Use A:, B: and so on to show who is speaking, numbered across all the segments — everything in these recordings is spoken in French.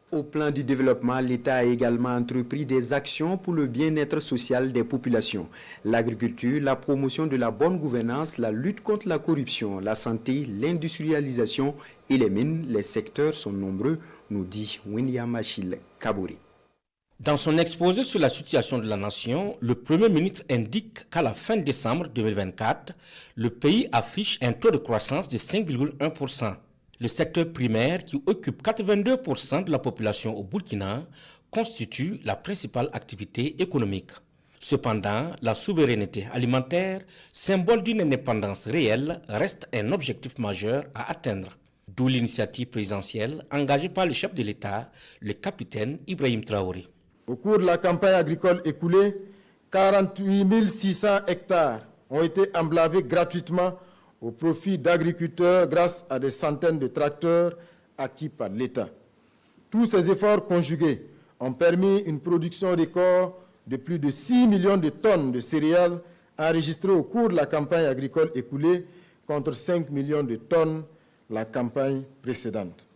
A: Au plan du développement, l'État a également entrepris des actions pour le bien-être social des populations. L'agriculture, la promotion de la bonne gouvernance, la lutte contre la corruption, la santé, l'industrialisation et les mines, les secteurs sont nombreux, nous dit William Achille Kabouri.
B: Dans son exposé sur la situation de la nation, le Premier ministre indique qu'à la fin décembre 2024, le pays affiche un taux de croissance de 5,1%. Le secteur primaire, qui occupe 82% de la population au Burkina, constitue la principale activité économique. Cependant, la souveraineté alimentaire, symbole d'une indépendance réelle, reste un objectif majeur à atteindre. D'où l'initiative présidentielle engagée par le chef de l'État, le capitaine Ibrahim Traoré.
C: Au cours de la campagne agricole écoulée, 48 600 hectares ont été emblavés gratuitement au profit d'agriculteurs grâce à des centaines de tracteurs acquis par l'État. Tous ces efforts conjugués ont permis une production record de plus de 6 millions de tonnes de céréales enregistrées au cours de la campagne agricole écoulée contre 5 millions de tonnes la campagne précédente.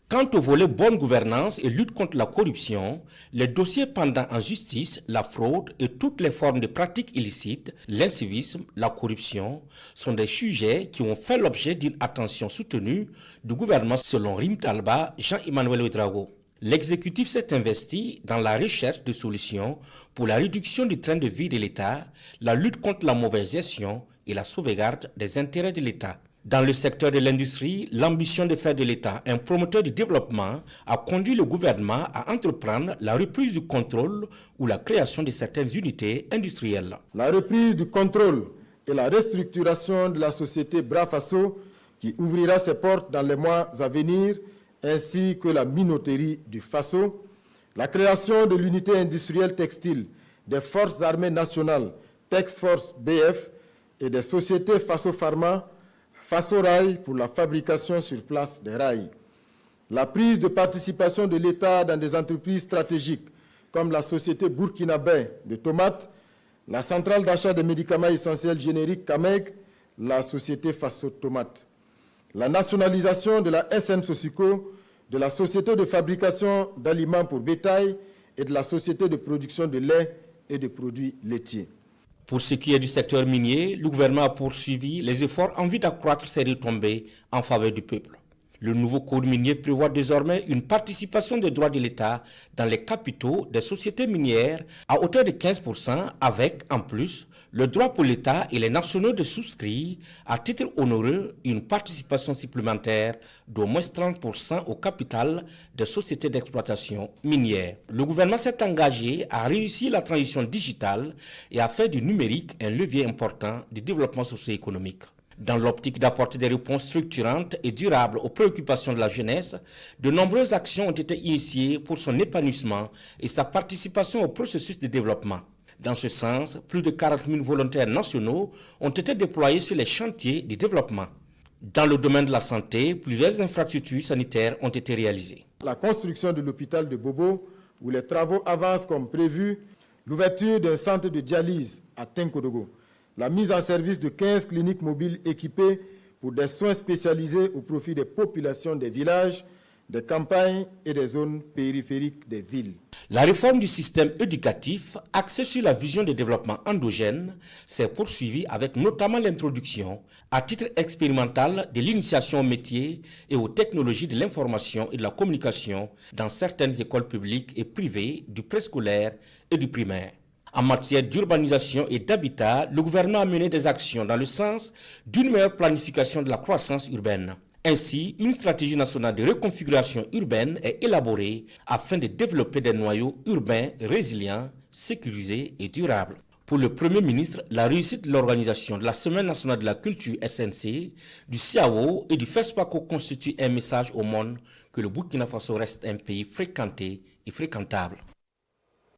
B: Quant au volet bonne gouvernance et lutte contre la corruption, les dossiers pendants en justice, la fraude et toutes les formes de pratiques illicites, l'incivisme, la corruption, sont des sujets qui ont fait l'objet d'une attention soutenue du gouvernement selon Rim Talba, Jean-Emmanuel Ouedraogo. L'exécutif s'est investi dans la recherche de solutions pour la réduction du train de vie de l'État, la lutte contre la mauvaise gestion et la sauvegarde des intérêts de l'État. Dans le secteur de l'industrie, l'ambition de faire de l'État un promoteur du développement a conduit le gouvernement à entreprendre la reprise du contrôle ou la création de certaines unités industrielles.
C: La reprise du contrôle et la restructuration de la société Brafaso, qui ouvrira ses portes dans les mois à venir, ainsi que la minoterie du Faso, la création de l'unité industrielle textile des forces armées nationales, Tex Force BF, et des sociétés Faso Pharma, Faso Rail pour la fabrication sur place des rails. La prise de participation de l'État dans des entreprises stratégiques comme la société burkinabé de tomates, la centrale d'achat des médicaments essentiels génériques CAMEG, la société Faso Tomate. La nationalisation de la SN Sosico, de la société de fabrication d'aliments pour bétail et de la société de production de lait et de produits laitiers.
B: Pour ce qui est du secteur minier, le gouvernement a poursuivi les efforts en vue d'accroître ses retombées en faveur du peuple. Le nouveau code minier prévoit désormais une participation des droits de l'État dans les capitaux des sociétés minières à hauteur de 15% avec, en plus, le droit pour l'État et les nationaux de souscrire à titre onéreux une participation supplémentaire d'au moins 30% au capital des sociétés d'exploitation minière. Le gouvernement s'est engagé à réussir la transition digitale et à faire du numérique un levier important du développement socio-économique. Dans l'optique d'apporter des réponses structurantes et durables aux préoccupations de la jeunesse, de nombreuses actions ont été initiées pour son épanouissement et sa participation au processus de développement. Dans ce sens, plus de 40 000 volontaires nationaux ont été déployés sur les chantiers du développement. Dans le domaine de la santé, plusieurs infrastructures sanitaires ont été réalisées.
C: La construction de l'hôpital de Bobo, où les travaux avancent comme prévu, l'ouverture d'un centre de dialyse à Tenkodogo, la mise en service de 15 cliniques mobiles équipées pour des soins spécialisés au profit des populations des villages, des campagnes et des zones périphériques des villes.
B: La réforme du système éducatif, axée sur la vision de développement endogène, s'est poursuivie avec notamment l'introduction, à titre expérimental, de l'initiation aux métiers et aux technologies de l'information et de la communication dans certaines écoles publiques et privées du préscolaire et du primaire. En matière d'urbanisation et d'habitat, le gouvernement a mené des actions dans le sens d'une meilleure planification de la croissance urbaine. Ainsi, une stratégie nationale de reconfiguration urbaine est élaborée afin de développer des noyaux urbains résilients, sécurisés et durables. Pour le Premier ministre, la réussite de l'organisation de la Semaine nationale de la culture SNC, du CIAO et du FESPACO constitue un message au monde que le Burkina Faso reste un pays fréquenté et fréquentable.